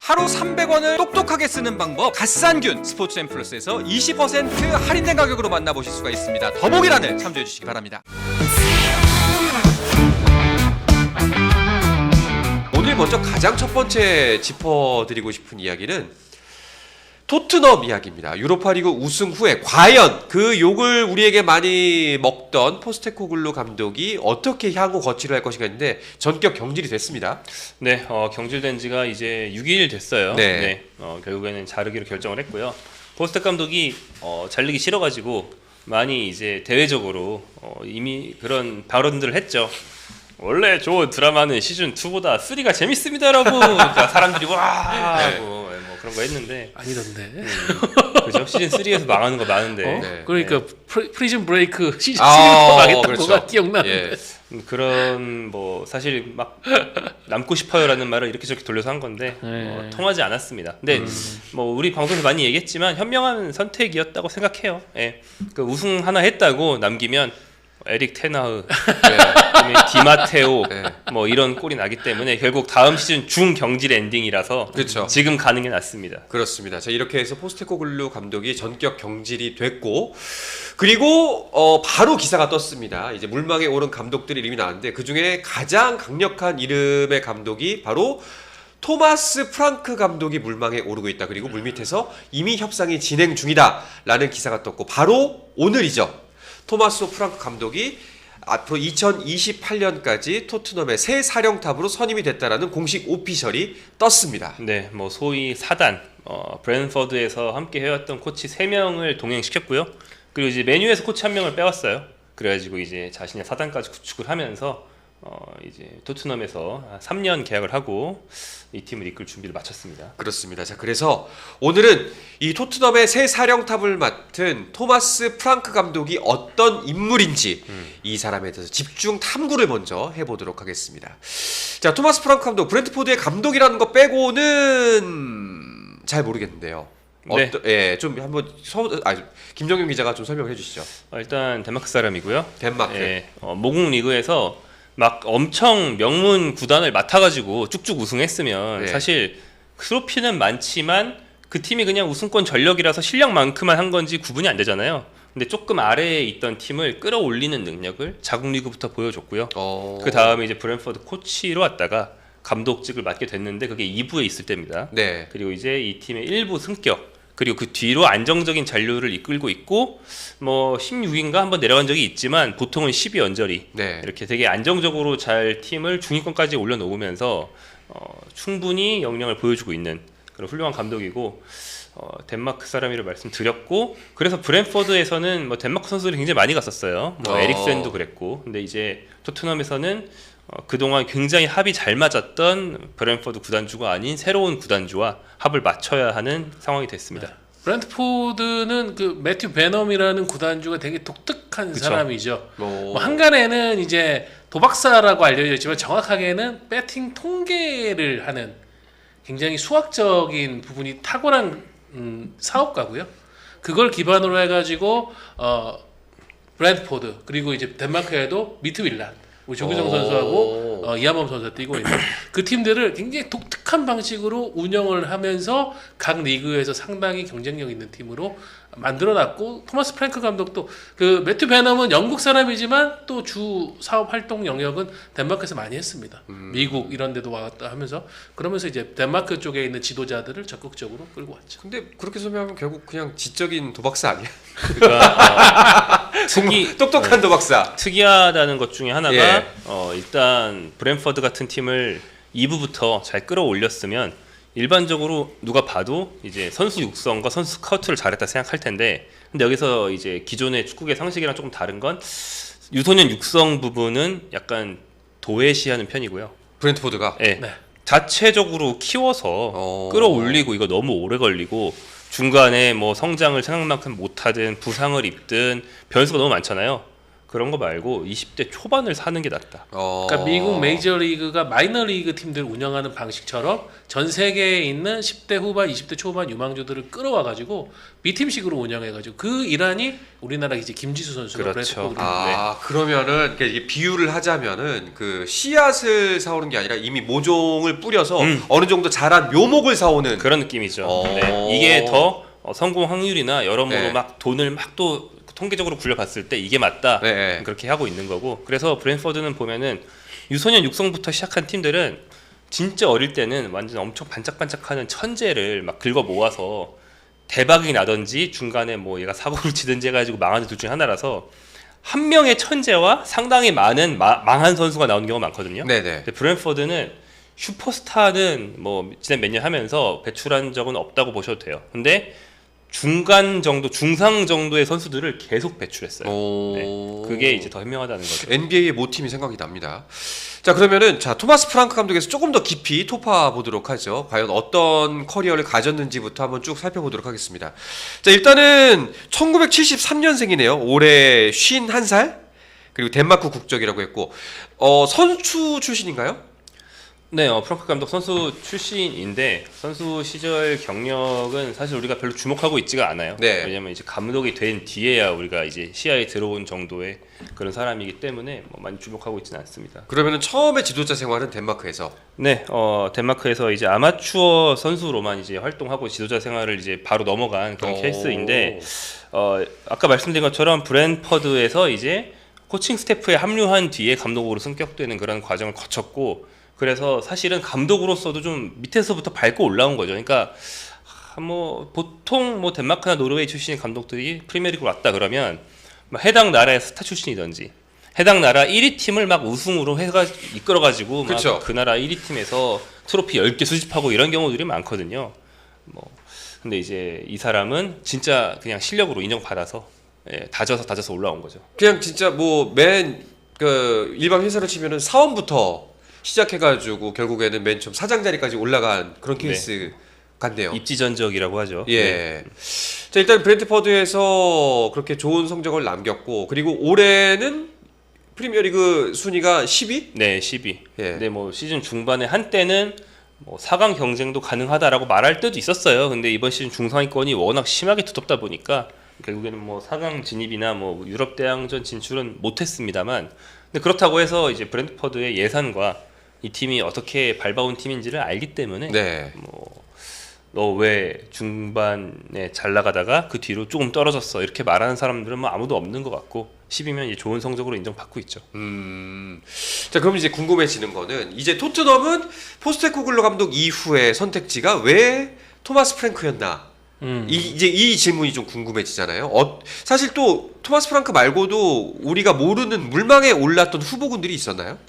하루 300원을 똑똑하게 쓰는 방법 갓산균 스포츠앤플러스에서 20% 할인된 가격으로 만나보실 수가 있습니다. 더보기란을 참조해 주시기 바랍니다. 오늘 먼저 가장 첫 번째 짚어드리고 싶은 이야기는 토트넘 이야기입니다. 유로파리그 우승 후에 과연 그 욕을 우리에게 많이 먹던 포스테코글루 감독이 어떻게 향후 거취를 할 것인가 했는데 전격 경질이 됐습니다. 네, 경질된 지가 이제 6일 됐어요. 네. 결국에는 자르기로 결정을 했고요. 포스텍 감독이 자르기 싫어가지고 많이 이제 대외적으로 이미 그런 발언들을 했죠. 원래 좋은 드라마는 시즌 2보다 3가 재밌습니다라고 그러니까 사람들이 와 하고 뭐 그런 거 했는데 아니던데. 그죠? 시즌 3에서 망하는 거 많은데 네. 그러니까 프리즌 브레이크 시즌 3가 망했던 그렇죠. 거가 기억나는데. 예. 그런 뭐 사실 막 남고 싶어요라는 말을 이렇게 저렇게 돌려서 한 건데 네. 통하지 않았습니다. 근데 뭐 우리 방송에서 많이 얘기했지만 현명한 선택이었다고 생각해요. 예. 그 우승 하나 했다고 남기면 에릭 테나흐, 디마테오 네. 뭐 이런 꼴이 나기 때문에 결국 다음 시즌 중경질 엔딩이라서 그렇죠. 지금 가는 게 낫습니다. 그렇습니다. 자, 이렇게 해서 포스테코글루 감독이 전격 경질이 됐고, 그리고 바로 기사가 떴습니다. 이제 물망에 오른 감독들이 이름이 나왔는데 그 중에 가장 강력한 이름의 감독이 바로 토마스 프랑크 감독이 물망에 오르고 있다. 그리고 물밑에서 이미 협상이 진행 중이다라는 기사가 떴고, 바로 오늘이죠. 토마스 프랑크 감독이 앞으로 2028년까지 토트넘의 새 사령탑으로 선임이 됐다라는 공식 오피셜이 떴습니다. 네, 뭐 소위 사단, 브랜퍼드에서 함께 해왔던 코치 3명을 동행시켰고요. 그리고 이제 메뉴에서 코치 1명을 빼왔어요. 그래가지고 이제 자신의 사단까지 구축을 하면서 이제 토트넘에서 3년 계약을 하고 이 팀을 이끌 준비를 마쳤습니다. 그렇습니다. 자, 그래서 오늘은 이 토트넘의 새 사령탑을 맡은 토마스 프랑크 감독이 어떤 인물인지 이 사람에 대해서 집중 탐구를 먼저 해보도록 하겠습니다. 자, 토마스 프랑크 감독, 브렌트포드의 감독이라는 거 빼고는 잘 모르겠는데요. 네. 좀 한번 김정윤 기자가 좀 설명해 주시죠. 일단 덴마크 사람이고요. 덴마크. 예, 모국 리그에서 막 엄청 명문 구단을 맡아가지고 쭉쭉 우승했으면 네. 사실 트로피는 많지만 그 팀이 그냥 우승권 전력이라서 실력만큼만 한 건지 구분이 안 되잖아요. 근데 조금 아래에 있던 팀을 끌어올리는 능력을 자국 리그부터 보여줬고요. 그 다음에 이제 브랜퍼드 코치로 왔다가 감독직을 맡게 됐는데 그게 2부에 있을 때입니다. 네. 그리고 이제 이 팀의 1부 승격 그리고 그 뒤로 안정적인 잔류를 이끌고 있고 뭐 16인가 한번 내려간 적이 있지만 보통은 12언저리 네. 이렇게 되게 안정적으로 잘 팀을 중위권까지 올려놓으면서 충분히 역량을 보여주고 있는 그런 훌륭한 감독이고 덴마크 사람이라 말씀드렸고 그래서 브랜퍼드에서는 뭐 덴마크 선수들이 굉장히 많이 갔었어요. 뭐 에릭센도 그랬고 근데 이제 토트넘에서는 그동안 굉장히 합이 잘 맞았던 브랜퍼드 구단주가 아닌 새로운 구단주와 합을 맞춰야 하는 상황이 됐습니다. 네. 브랜트포드는 그 매튜 베넘이라는 구단주가 되게 독특한 그쵸. 사람이죠. 뭐 뭐 한간에는 이제 도박사라고 알려져 있지만 정확하게는 배팅 통계를 하는 굉장히 수학적인 부분이 탁월한 사업가고요. 그걸 기반으로 해가지고 브랜트포드 그리고 이제 덴마크에도 미트윌란 우리 조규성 선수하고 이하범 선수가 뛰고 있는 그 팀들을 굉장히 독특한 방식으로 운영을 하면서 각 리그에서 상당히 경쟁력 있는 팀으로 만들어놨고 토마스 프랭크 감독도 그 매튜 베넘은 영국 사람이지만 또 주 사업 활동 영역은 덴마크에서 많이 했습니다. 미국 이런 데도 왔다 하면서 그러면서 이제 덴마크 쪽에 있는 지도자들을 적극적으로 끌고 왔죠. 근데 그렇게 설명하면 결국 그냥 지적인 도박사 아니야? 그러니까 똑똑한 도박사. 특이하다는 것 중에 하나가 예. 일단 브랜퍼드 같은 팀을 2부부터 잘 끌어올렸으면 일반적으로 누가 봐도 이제 선수 육성과 선수 스카우트를 잘했다 생각할 텐데 근데 여기서 이제 기존의 축구계 상식이랑 조금 다른 건 유소년 육성 부분은 약간 도외시하는 편이고요. 브렌트포드가. 네. 네. 자체적으로 키워서 끌어올리고 이거 너무 오래 걸리고 중간에 뭐 성장을 생각만큼 못하든 부상을 입든 변수가 너무 많잖아요. 그런 거 말고 20대 초반을 사는 게 낫다. 그러니까 미국 메이저리그가 마이너리그 팀들 운영하는 방식처럼 전 세계에 있는 10대 후반, 20대 초반 유망주들을 끌어와가지고 B팀식으로 운영해가지고 그 일환이 우리나라 이제 김지수 선수가 그렇죠. 그러면은 이게 비유를 하자면은 그 씨앗을 사오는 게 아니라 이미 모종을 뿌려서 어느 정도 자란 묘목을 사오는 그런 느낌이죠. 네. 이게 더 성공 확률이나 여러모로 네. 막 돈을 막 또 통계적으로 굴려봤을 때 이게 맞다. 네. 그렇게 하고 있는 거고. 그래서 브랜포드는 보면은 유소년 육성부터 시작한 팀들은 진짜 어릴 때는 완전 엄청 반짝반짝하는 천재를 막 긁어 모아서 대박이 나든지 중간에 뭐 얘가 사고를 치든지 해가지고 망하는 둘 중에 하나라서 한 명의 천재와 상당히 많은 망한 선수가 나오는 경우가 많거든요. 네네. 근데 브랜포드는 슈퍼스타는 뭐 지난 몇 년 하면서 배출한 적은 없다고 보셔도 돼요. 근데 중간 정도, 중상 정도의 선수들을 계속 배출했어요. 네. 그게 이제 더 현명하다는 거죠. NBA의 모팀이 생각이 납니다. 자, 그러면은 토마스 프랑크 감독에서 조금 더 깊이 토파 보도록 하죠. 과연 어떤 커리어를 가졌는지부터 한번 쭉 살펴보도록 하겠습니다. 자, 일단은 1973년생이네요. 올해 51살. 그리고 덴마크 국적이라고 했고 선수 출신인가요? 네, 프랑크 감독 선수 출신인데 선수 시절 경력은 사실 우리가 별로 주목하고 있지가 않아요. 네. 왜냐면 이제 감독이 된 뒤에야 우리가 이제 시야에 들어온 정도의 그런 사람이기 때문에 뭐 많이 주목하고 있지는 않습니다. 그러면은 처음에 지도자 생활은 덴마크에서. 네, 덴마크에서 이제 아마추어 선수로만 이제 활동하고 지도자 생활을 이제 바로 넘어간 그런 케이스인데 아까 말씀드린 것처럼 브랜퍼드에서 이제 코칭 스태프에 합류한 뒤에 감독으로 승격되는 그런 과정을 거쳤고. 그래서 사실은 감독으로서도 좀 밑에서부터 밟고 올라온 거죠. 그러니까 뭐 보통 뭐 덴마크나 노르웨이 출신의 감독들이 프리미어리그 왔다 그러면 막 해당 나라의 스타 출신이든지 해당 나라 1위 팀을 막 우승으로 이끌어가지고 막 그 나라 1위 팀에서 트로피 10개 수집하고 이런 경우들이 많거든요. 뭐 근데 이제 이 사람은 진짜 그냥 실력으로 인정받아서 다져서 올라온 거죠. 그냥 진짜 뭐 맨 그 일반 회사를 치면은 사원부터 시작해가지고 결국에는 맨 처음 사장 자리까지 올라간 그런 케이스 같네요. 입지 전적이라고 하죠. 예. 네. 자, 일단 브랜트퍼드에서 그렇게 좋은 성적을 남겼고 그리고 올해는 프리미어리그 순위가 10위? 네, 10위. 예. 근데 뭐 시즌 중반에 한때는 뭐 4강 경쟁도 가능하다라고 말할 때도 있었어요. 근데 이번 시즌 중상위권이 워낙 심하게 두텁다 보니까 결국에는 뭐 4강 진입이나 뭐 유럽 대항전 진출은 못했습니다만, 근데 그렇다고 해서 이제 브랜트퍼드의 예산과 이 팀이 어떻게 밟아온 팀인지를 알기 때문에 네. 뭐 너 왜 중반에 잘 나가다가 그 뒤로 조금 떨어졌어 이렇게 말하는 사람들은 뭐 아무도 없는 것 같고 10이면 이제 좋은 성적으로 인정받고 있죠. 자, 그럼 이제 궁금해지는 거는 이제 토트넘은 포스테코글로 감독 이후의 선택지가 왜 토마스 프랭크였나? 이제 이 질문이 좀 궁금해지잖아요. 사실 또 토마스 프랑크 말고도 우리가 모르는 물망에 올랐던 후보군들이 있었나요?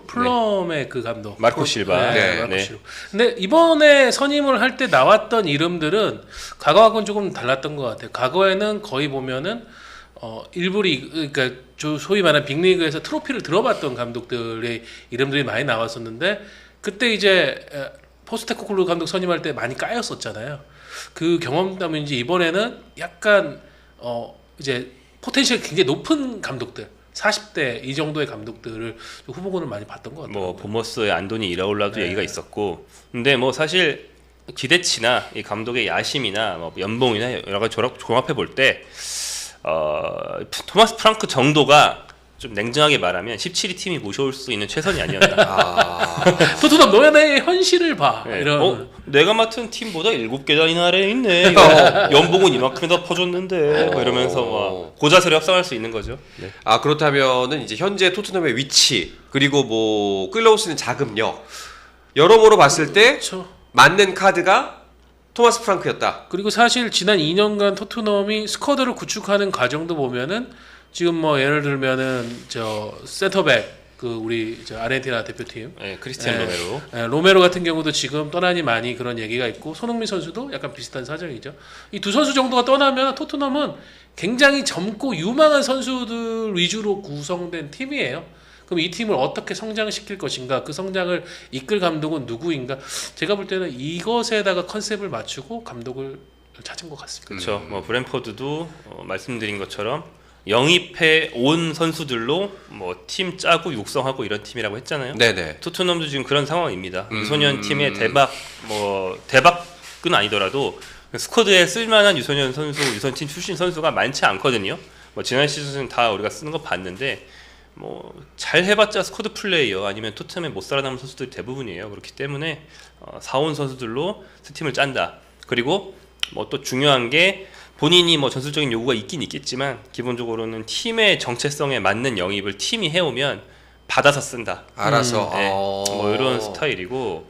플럼의 그 감독 마르코 실바. 네, 마르코 실바. 근데 이번에 선임을 할 때 나왔던 이름들은 과거하고는 조금 달랐던 것 같아요. 과거에는 거의 보면은 일부 리그, 그러니까 소위 말하는 빅리그에서 트로피를 들어봤던 감독들의 이름들이 많이 나왔었는데 그때 이제 포스테코글루 감독 선임할 때 많이 까였었잖아요. 그 경험 때문인지 이번에는 약간 이제 포텐셜이 굉장히 높은 감독들, 40대 이 정도의 감독들을 후보군을 많이 봤던 것 같아요. 뭐 보머스의 안도니 이라올라도 얘기가 있었고, 근데 뭐 사실 기대치나 이 감독의 야심이나 뭐 연봉이나 여러 가지 종합해 볼 때 토마스 프랑크 정도가 좀 냉정하게 말하면 17위 팀이 모셔올 수 있는 최선이 아니었나. 토트넘 너의 내 현실을 봐. 네. 이런. 내가 맡은 팀보다 7계단이나 아래에 있네. 연봉은 이만큼 더 퍼줬는데. 뭐 이러면서 막 고자세를 협상할 수 있는 거죠. 네. 그렇다면은 이제 현재 토트넘의 위치 그리고 뭐 끌러올 수 있는 자금력 여러모로 봤을 때 그렇죠. 맞는 카드가 토마스 프랑크였다. 그리고 사실 지난 2년간 토트넘이 스쿼드를 구축하는 과정도 보면은 지금 뭐 예를 들면은 저 센터백 그 우리 저 아르헨티나 대표팀 크리스티안 로메로. 로메로 같은 경우도 지금 떠나니 많이 그런 얘기가 있고 손흥민 선수도 약간 비슷한 사정이죠. 이 두 선수 정도가 떠나면 토트넘은 굉장히 젊고 유망한 선수들 위주로 구성된 팀이에요. 그럼 이 팀을 어떻게 성장시킬 것인가, 그 성장을 이끌 감독은 누구인가? 제가 볼 때는 이것에다가 컨셉을 맞추고 감독을 찾은 것 같습니다. 그렇죠. 뭐 브랜포드도 말씀드린 것처럼 영입해 온 선수들로 뭐 팀 짜고 육성하고 이런 팀이라고 했잖아요. 네네. 토트넘도 지금 그런 상황입니다. 유소년 팀의 대박은 아니더라도 스쿼드에 쓸만한 유소년 선수, 유소년 출신 선수가 많지 않거든요. 뭐 지난 시즌 다 우리가 쓰는 거 봤는데 뭐 잘 해봤자 스쿼드 플레이어 아니면 토트넘에 못 살아남은 선수들이 대부분이에요. 그렇기 때문에 사온 선수들로 새 팀을 짠다. 그리고 뭐 또 중요한 게 본인이 뭐 전술적인 요구가 있긴 있겠지만 기본적으로는 팀의 정체성에 맞는 영입을 팀이 해오면 받아서 쓴다. 알아서. 네, 뭐 이런 스타일이고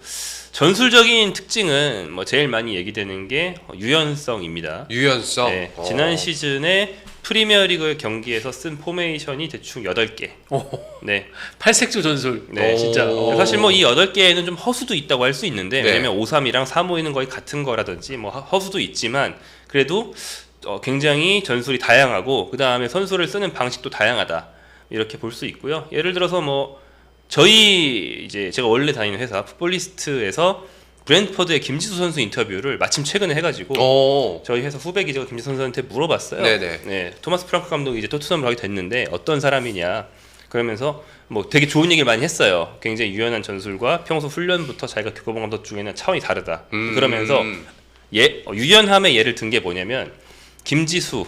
전술적인 특징은 뭐 제일 많이 얘기되는 게 유연성입니다. 유연성. 네, 지난 시즌에 프리미어리그 경기에서 쓴 포메이션이 대충 8개. 네. 팔색조 전술. 네, 진짜. 사실 뭐 이 8개에는 좀 허수도 있다고 할 수 있는데 네. 왜냐면 5-3이랑 3-5는 거의 같은 거라든지 뭐 허수도 있지만 그래도 굉장히 전술이 다양하고 그 다음에 선수를 쓰는 방식도 다양하다 이렇게 볼 수 있고요. 예를 들어서 뭐 저희 이제 제가 원래 다니는 회사 풋볼리스트에서 브랜트퍼드의 김지수 선수 인터뷰를 마침 최근에 해가지고 저희 회사 후배 기자가 김지수 선수한테 물어봤어요. 네네. 네, 토마스 프랑크 감독이 이제 토트넘을 하게 됐는데 어떤 사람이냐 그러면서 뭐 되게 좋은 얘기를 많이 했어요. 굉장히 유연한 전술과 평소 훈련부터 자기가 겪어본 감독 중에는 차원이 다르다. 그러면서 유연함의 예를 든 게 뭐냐면 김지수를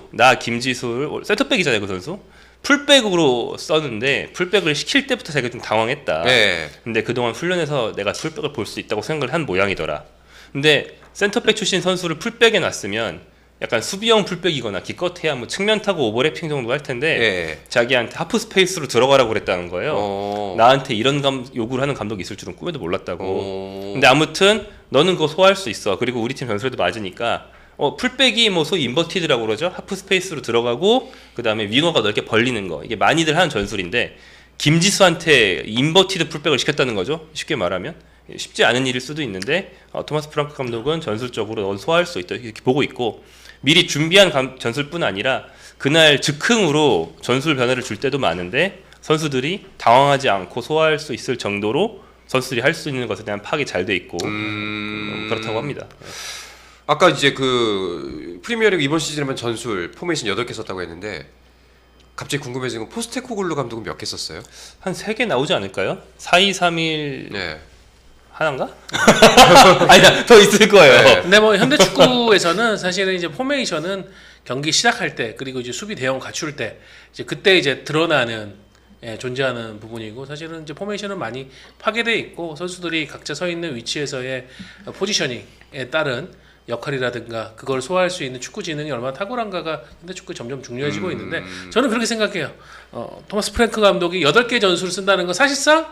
센터백이잖아요 그 선수. 풀백으로 썼는데 풀백을 시킬 때부터 자기가 좀 당황했다. 네. 근데 그동안 훈련에서 내가 풀백을 볼 수 있다고 생각을 한 모양이더라. 근데 센터백 출신 선수를 풀백에 놨으면 약간 수비형 풀백이거나 기껏해야 뭐 측면 타고 오버래핑 정도 할 텐데 네. 자기한테 하프 스페이스로 들어가라고 그랬다는 거예요. 나한테 이런 요구를 하는 감독이 있을 줄은 꿈에도 몰랐다고. 근데 아무튼 너는 그거 소화할 수 있어. 그리고 우리 팀 전술에도 맞으니까 풀백이 뭐 소위 인버티드라고 그러죠. 하프 스페이스로 들어가고 그 다음에 윙어가 넓게 벌리는 거. 이게 많이들 하는 전술인데 김지수한테 인버티드 풀백을 시켰다는 거죠. 쉽게 말하면 쉽지 않은 일일 수도 있는데 토마스 프랑크 감독은 전술적으로 넌 소화할 수 있다 이렇게 보고 있고 미리 준비한 전술뿐 아니라 그날 즉흥으로 전술 변화를 줄 때도 많은데 선수들이 당황하지 않고 소화할 수 있을 정도로 선수들이 할 수 있는 것에 대한 파악이 잘 돼 있고 그렇다고 합니다. 아까 이제 그 프리미어리그 이번 시즌에만 전술 포메이션 8개 썼다고 했는데 갑자기 궁금해지는 건 포스테코글루 감독은 몇 개 썼어요? 한 3개 나오지 않을까요? 4-2-3-1 네. 하나인가? 아니다 더 있을 거예요. 네. 근데 뭐 현대 축구에서는 사실은 이제 포메이션은 경기 시작할 때 그리고 이제 수비 대형 갖출 때 이제 그때 이제 드러나는 존재하는 부분이고 사실은 이제 포메이션은 많이 파괴돼 있고 선수들이 각자 서 있는 위치에서의 포지셔닝에 따른 역할이라든가 그걸 소화할 수 있는 축구 지능이 얼마나 탁월한가가 현대 축구에 점점 중요해지고 있는데 저는 그렇게 생각해요. 토마스 프랭크 감독이 8개 전술을 쓴다는 건 사실상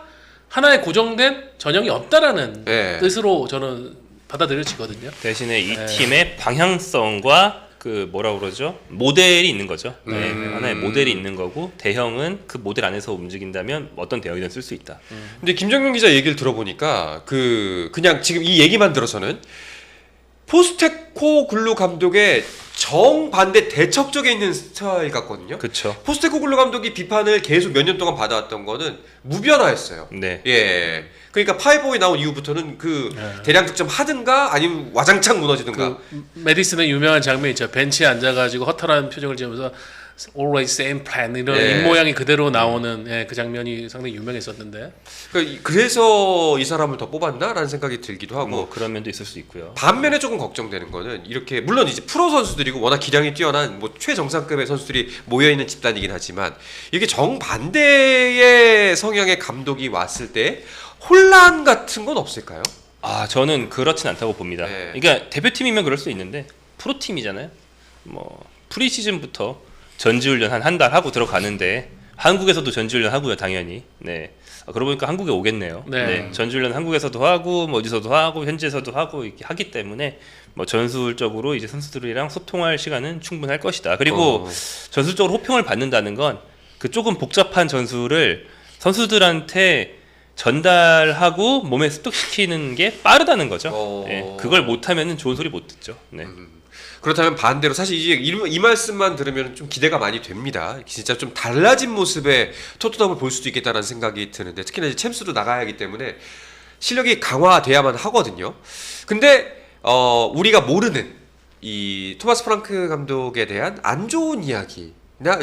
하나의 고정된 전형이 없다라는 뜻으로 저는 받아들여지거든요. 대신에 이 팀의 방향성과 그 뭐라 그러죠? 모델이 있는 거죠. 네, 하나의 모델이 있는 거고 대형은 그 모델 안에서 움직인다면 어떤 대형이든 쓸 수 있다. 근데 김정용 기자 얘기를 들어보니까 그냥 지금 이 얘기만 들어서는 포스테코글루 감독의 정반대 대척적에 있는 스타일 같거든요. 그렇죠. 포스테코글루 감독이 비판을 계속 몇 년 동안 받아왔던 거는 무변화였어요. 네. 예. 그러니까 파이브에 나온 이후부터는 대량 득점 하든가 아니면 와장창 무너지든가. 메디슨의 유명한 장면 있죠. 벤치에 앉아가지고 허탈한 표정을 지으면서 always same plan 이런 입모양이 그대로 나오는 그 장면이 상당히 유명했었는데. 그래서 이 사람을 더 뽑았나라는 생각이 들기도 하고. 뭐 그런 면도 있을 수 있고요. 반면에 조금 걱정되는 거는 이렇게 물론 이제 프로 선수들이고 워낙 기량이 뛰어난 뭐 최정상급의 선수들이 모여 있는 집단이긴 하지만 이게 정반대의 성향의 감독이 왔을 때 혼란 같은 건 없을까요? 저는 그렇진 않다고 봅니다. 네. 그러니까 대표팀이면 그럴 수 있는데 프로팀이잖아요. 뭐 프리시즌부터 전지훈련 한 달 하고 들어가는데 한국에서도 전지훈련 하고요, 당연히. 네. 그러고 보니까 한국에 오겠네요. 네. 전지훈련 한국에서도 하고 뭐 어디서도 하고 현지에서도 하고 이렇게 하기 때문에 뭐 전술적으로 이제 선수들이랑 소통할 시간은 충분할 것이다. 그리고 전술적으로 호평을 받는다는 건 그 조금 복잡한 전술을 선수들한테 전달하고 몸에 습득시키는 게 빠르다는 거죠. 네. 그걸 못하면은 좋은 소리 못 듣죠. 네. 그렇다면 반대로 사실 이제 이 말씀만 들으면 좀 기대가 많이 됩니다. 진짜 좀 달라진 모습의 토트넘을 볼 수도 있겠다는 생각이 드는데 특히나 이제 챔스도 나가야 하기 때문에 실력이 강화돼야만 하거든요. 근데 우리가 모르는 이 토마스 프랑크 감독에 대한 안 좋은 이야기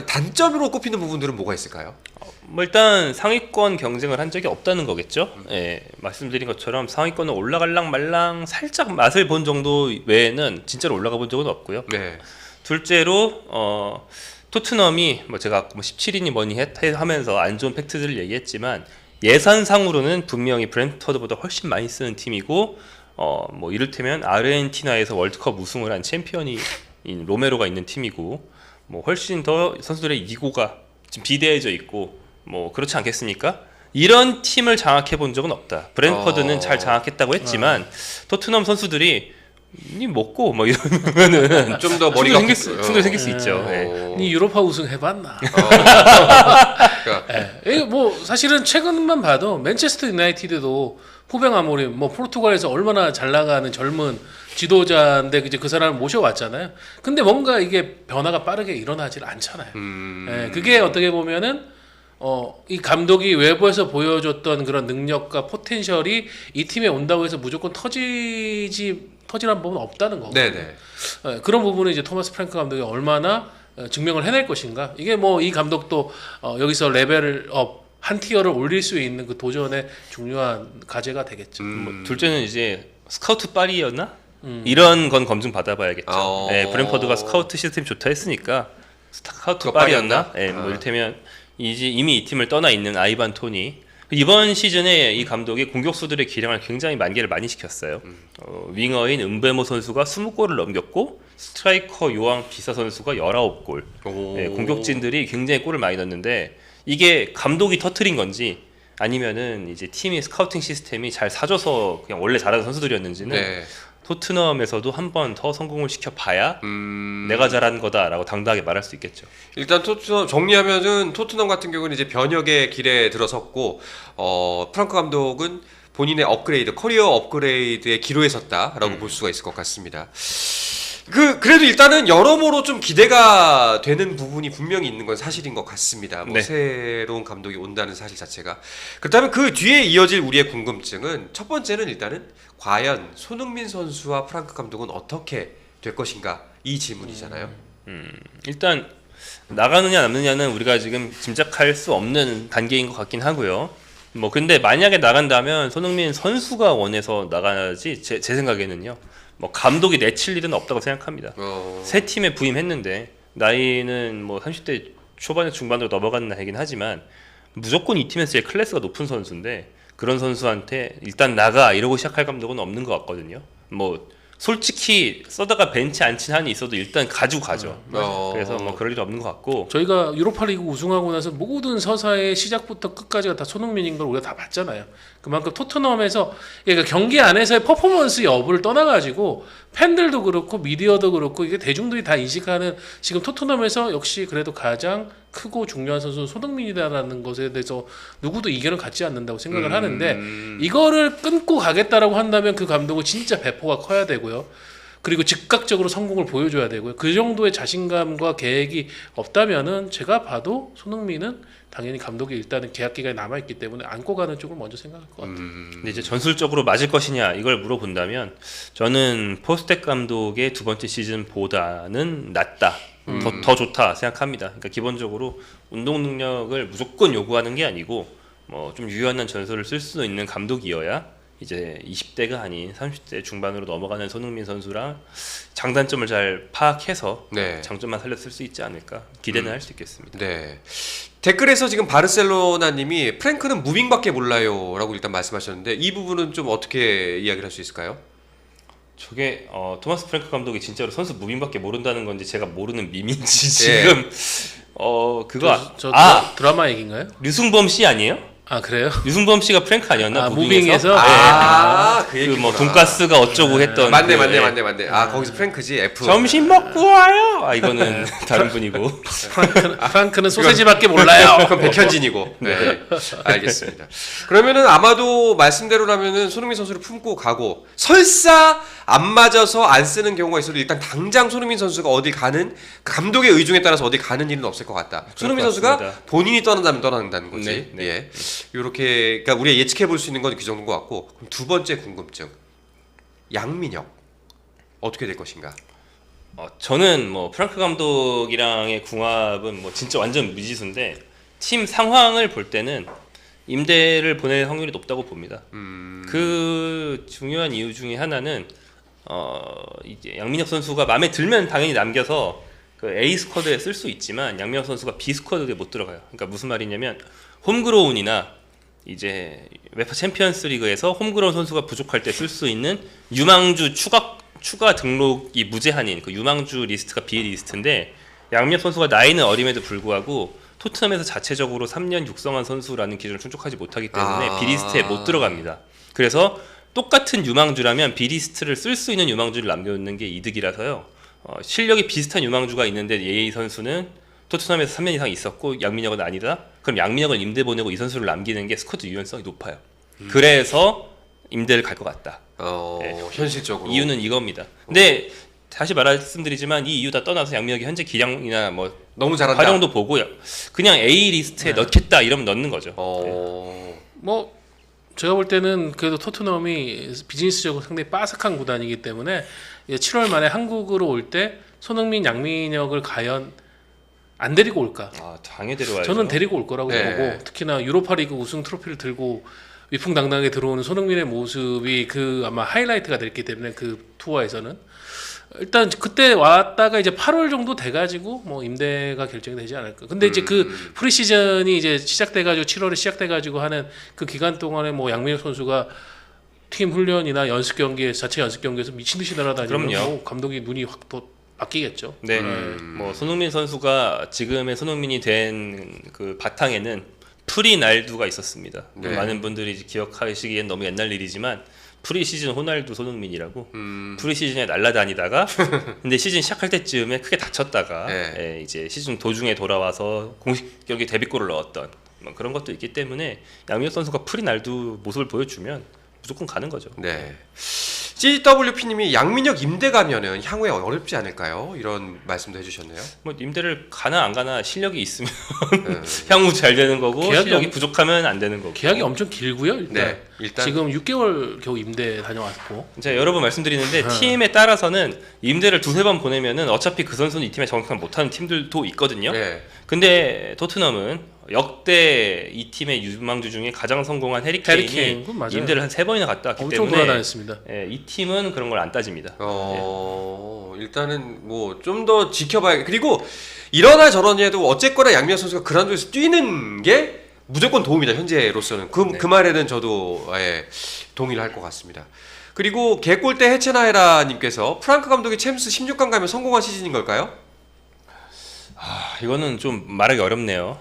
단점으로 꼽히는 부분들은 뭐가 있을까요? 뭐 일단 상위권 경쟁을 한 적이 없다는 거겠죠. 예, 말씀드린 것처럼 상위권은 올라갈랑 말랑 살짝 맛을 본 정도 외에는 진짜로 올라가 본 적은 없고요. 네. 둘째로 토트넘이 뭐 제가 뭐 17인이 뭐니 하면서 안 좋은 팩트들을 얘기했지만 예산상으로는 분명히 브랜트퍼드보다 훨씬 많이 쓰는 팀이고 뭐 이를테면 아르헨티나에서 월드컵 우승을 한 챔피언이 로메로가 있는 팀이고 뭐 훨씬 더 선수들의 이고가 지금 비대해져 있고 뭐 그렇지 않겠습니까? 이런 팀을 장악해 본 적은 없다. 브랜퍼드는 잘 장악했다고 했지만 토트넘 선수들이 니 먹고 뭐 이러면은 좀 더 머리가 충돌이 생길 수 있죠. 예. 니 유로파 우승 해봤나? 그러니까. 이게 뭐 사실은 최근만 봐도 맨체스터 유나이티드도 후벤 아모림 뭐 포르투갈에서 얼마나 잘 나가는 젊은 지도자인데 이제 그 사람을 모셔왔잖아요. 근데 뭔가 이게 변화가 빠르게 일어나질 않잖아요. 그게 어떻게 보면은 이 감독이 외부에서 보여줬던 그런 능력과 포텐셜이 이 팀에 온다고 해서 무조건 터지란 부분은 없다는 거고. 네네. 그런 부분은 이제 토마스 프랭크 감독이 얼마나 증명을 해낼 것인가. 이게 뭐 이 감독도 여기서 레벨을 한 티어를 올릴 수 있는 그 도전의 중요한 과제가 되겠죠. 뭐 둘째는 이제 스카우트 빨이였나? 이런 건 검증 받아봐야겠죠. 네, 브랜퍼드가 스카우트 시스템이 좋다 했으니까 스카우트 빨이었나? 네, 뭐 이를테면 이미 이 팀을 떠나 있는 아이반 토니. 이번 시즌에 이 감독이 공격수들의 기량을 굉장히 만개를 많이 시켰어요. 윙어인 은베모 선수가 20골을 넘겼고 스트라이커 요앙 비사 선수가 19골. 네, 공격진들이 굉장히 골을 많이 넣었는데 이게 감독이 터트린 건지 아니면은 이제 팀이 스카우팅 시스템이 잘 사줘서 그냥 원래 잘하는 선수들이었는지는 네. 토트넘에서도 한 번 더 성공을 시켜봐야 내가 잘한 거다라고 당당하게 말할 수 있겠죠. 일단 토트넘 정리하면은 토트넘 같은 경우는 이제 변혁의 길에 들어섰고 프랑크 감독은 본인의 업그레이드, 커리어 업그레이드의 기로에 섰다라고 볼 수가 있을 것 같습니다. 그래도 일단은 여러모로 좀 기대가 되는 부분이 분명히 있는 건 사실인 것 같습니다. 뭐 네. 새로운 감독이 온다는 사실 자체가. 그렇다면 그 뒤에 이어질 우리의 궁금증은 첫 번째는 일단은 과연 손흥민 선수와 프랑크 감독은 어떻게 될 것인가 이 질문이잖아요. 일단 나가느냐 남느냐는 우리가 지금 짐작할 수 없는 단계인 것 같긴 하고요. 뭐 근데 만약에 나간다면 손흥민 선수가 원해서 나가야지 제 생각에는요. 뭐 감독이 내칠 일은 없다고 생각합니다. 새 팀에 부임했는데 나이는 뭐 30대 초반에 중반으로 넘어가는 나이긴 하지만 무조건 이 팀에서 제일 클래스가 높은 선수인데 그런 선수한테 일단 나가 이러고 시작할 감독은 없는 것 같거든요. 뭐 솔직히 써다가 벤치 앉힌 한이 있어도 일단 가지고 가죠. 그래서 뭐 그럴 일 없는 것 같고 저희가 유로파리그 우승하고 나서 모든 서사의 시작부터 끝까지가 다 손흥민인 걸 우리가 다 봤잖아요. 그만큼 토트넘에서 그러니까 경기 안에서의 퍼포먼스 여부를 떠나가지고 팬들도 그렇고 미디어도 그렇고 이게 대중들이 다 인식하는 지금 토트넘에서 역시 그래도 가장 크고 중요한 선수는 손흥민이다라는 것에 대해서 누구도 이견을 갖지 않는다고 생각을 하는데 이거를 끊고 가겠다라고 한다면 그 감독은 진짜 배포가 커야 되고요. 그리고 즉각적으로 성공을 보여줘야 되고요. 그 정도의 자신감과 계획이 없다면은 제가 봐도 손흥민은 당연히 감독이 일단은 계약 기간이 남아있기 때문에 안고 가는 쪽을 먼저 생각할 것 같아요. 근데 이제 전술적으로 맞을 것이냐 이걸 물어본다면 저는 포스텍 감독의 두 번째 시즌보다는 낫다. 더 좋다 생각합니다. 그러니까 기본적으로 운동 능력을 무조건 요구하는 게 아니고 뭐 좀 유연한 전술을 쓸 수 있는 감독이어야 이제 20대가 아닌 30대 중반으로 넘어가는 손흥민 선수랑 장단점을 잘 파악해서 네. 장점만 살려 쓸 수 있지 않을까 기대는 할 수 있겠습니다. 네. 댓글에서 지금 바르셀로나님이 프랭크는 무빙밖에 몰라요라고 일단 말씀하셨는데 이 부분은 좀 어떻게 이야기를 할 수 있을까요? 저게 토마스 프랭크 감독이 진짜로 선수 무빙밖에 모른다는 건지 제가 모르는 밈인지 지금 그거 저 드라마 얘기인가요? 류승범 씨 아니에요? 아 그래요? 류승범 씨가 프랭크 아니었나? 무빙에서? 그 그 뭐 얘기구나. 돈가스가 어쩌고 했던 맞네. 그, 거기서 프랭크지 F. 점심 먹고 와요. 이거는 다른 분이고. 프랑크는 소세지밖에 몰라요. 그건 백현진이고. 네. 알겠습니다. 그러면은 아마도 말씀대로라면은 손흥민 선수를 품고 가고 설사 안 맞아서 안 쓰는 경우가 있어도 일단 당장 손흥민 선수가 어디 가는 감독의 의중에 따라서 어디 가는 일은 없을 것 같다. 손흥민 선수가 같습니다. 본인이 떠난다면 떠난다는 거지. 네, 네. 예. 요렇게 그러니까 우리가 예측해 볼 수 있는 건 그 정도인 것 같고. 그럼 두 번째 궁금증. 양민혁 어떻게 될 것인가? 저는 뭐 프랑크 감독이랑의 궁합은 뭐 진짜 완전 무지수인데 팀 상황을 볼 때는 임대를 보낼 확률이 높다고 봅니다. 그 중요한 이유 중에 하나는 이제 양민혁 선수가 마음에 들면 당연히 남겨서 그 A 스쿼드에 쓸 수 있지만 양민혁 선수가 B 스쿼드에 못 들어가요. 그러니까 무슨 말이냐면 홈그로운이나 이제 웨파 챔피언스 리그에서 홈그로운 선수가 부족할 때 쓸 수 있는 유망주 추가 등록이 무제한인 그 유망주 리스트가 B 리스트인데 양민혁 선수가 나이는 어림에도 불구하고 토트넘에서 자체적으로 3년 육성한 선수라는 기준을 충족하지 못하기 때문에 B 리스트에 못 들어갑니다. 그래서 똑같은 유망주라면 B 리스트를 쓸 수 있는 유망주를 남겨놓는 게 이득이라서요. 실력이 비슷한 유망주가 있는데 A 선수는 토트넘에서 3년 이상 있었고 양민혁은 아니다. 그럼 양민혁을 임대 보내고 이 선수를 남기는 게 스쿼드 유연성이 높아요. 그래서 임대를 갈 것 같다. 현실적으로 이유는 이겁니다. 근데 다시 말씀드리지만 이 이유 다 떠나서 양민혁이 현재 기량이나 뭐 너무 잘한다. 활용도 보고요. 그냥 A 리스트에 넣겠다 이러면 넣는 거죠. 뭐 제가 볼 때는 그래도 토트넘이 비즈니스적으로 상당히 빠삭한 구단이기 때문에 7월 말에 한국으로 올 때 손흥민, 양민혁을 과연 안 데리고 올까? 당연히 데려와야죠. 저는 데리고 올 거라고 네. 보고 특히나 유로파리그 우승 트로피를 들고 위풍당당하게 들어오는 손흥민의 모습이 그 아마 하이라이트가 됐기 때문에 그 투어에서는 일단 그때 왔다가 이제 8월 정도 돼가지고 뭐 임대가 결정이 되지 않을까. 근데 이제 그 프리시즌이 이제 시작돼가지고 7월에 시작돼가지고 하는 그 기간 동안에 뭐 양민혁 선수가 팀 훈련이나 연습 경기에 자체 연습 경기에서 미친 듯이 날아다니면 그럼요. 뭐 감독이 눈이 확 또 바뀌겠죠. 네, 뭐 손흥민 선수가 지금의 손흥민이 된 그 바탕에는 프리 날두가 있었습니다. 네. 많은 분들이 이제 기억하시기엔 너무 옛날 일이지만 프리 시즌 호날두 손흥민이라고 프리 시즌에 날아다니다가 근데 시즌 시작할 때쯤에 크게 다쳤다가 네. 이제 시즌 도중에 돌아와서 공식 경기 데뷔골을 넣었던 뭐 그런 것도 있기 때문에 양민혁 선수가 프리 날두 모습을 보여주면 무조건 가는 거죠. 네. CWP님이 양민혁 임대 가면은 향후에 어렵지 않을까요? 이런 말씀도 해주셨네요. 뭐 임대를 가나 안 가나 실력이 있으면 네. 향후 잘 되는 거고 계약이 실력이 부족하면 안 되는 거고. 계약이 엄청 길고요. 일단, 네, 일단 지금 6개월 겨우 임대 다녀왔고 제가 여러 번 말씀드리는데 팀에 따라서는 임대를 두세 번 보내면은 어차피 그 선수는 이 팀에 적응을 못하는 팀들도 있거든요. 네. 근데 토트넘은 역대 이 팀의 유망주 중에 가장 성공한 해리 케인이 케인, 맞아요. 임대를 한 3번이나 갔다 왔기 엄청 때문에 돌아다녔습니다. 이 팀은 그런 걸 안 따집니다. 일단은 뭐 좀 더 지켜봐야. 그리고 이러나 저러니 해도 어쨌거나 양민혁 선수가 그라운드에서 뛰는 게 무조건 도움이다. 현재로서는 그 말에는 저도 동의를 할 것 같습니다. 그리고 개골대 해체나해라님께서 프랑크 감독이 챔스 16강 가면 성공한 시즌인 걸까요? 이거는 좀 말하기 어렵네요.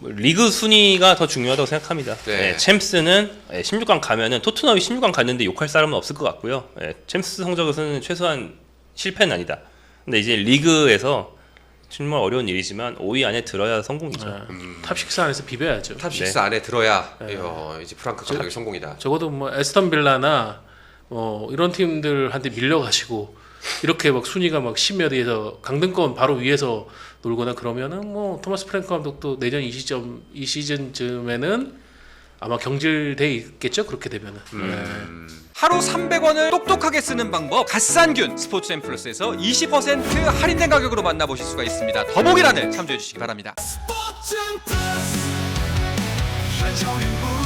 리그 순위가 더 중요하다고 생각합니다. 네. 챔스는 16강 가면은 토트넘이 16강 갔는데 욕할 사람은 없을 것 같고요. 챔스 성적에서는 최소한 실패는 아니다. 근데 이제 리그에서 정말 어려운 일이지만 5위 안에 들어야 성공이죠. 탑6 안에서 비벼야죠. 탑6 안에 들어야 이제 프랑크 감독이 성공이다. 적어도 뭐 에스턴 빌라나 이런 팀들한테 밀려가지고 이렇게 막 순위가 막 10몇 위에서 강등권 바로 위에서 놀거나 그러면은 뭐 토마스 프랭크 감독도 내년 이 시즌쯤에는 아마 경질돼 있겠죠. 그렇게 되면은. 하루 300원을 똑똑하게 쓰는 방법 갓산균 스포츠 앰플러스에서 20% 할인된 가격으로 만나보실 수가 있습니다. 더보기란을 참조해 주시기 바랍니다. 스포츠 플러스 한정의 무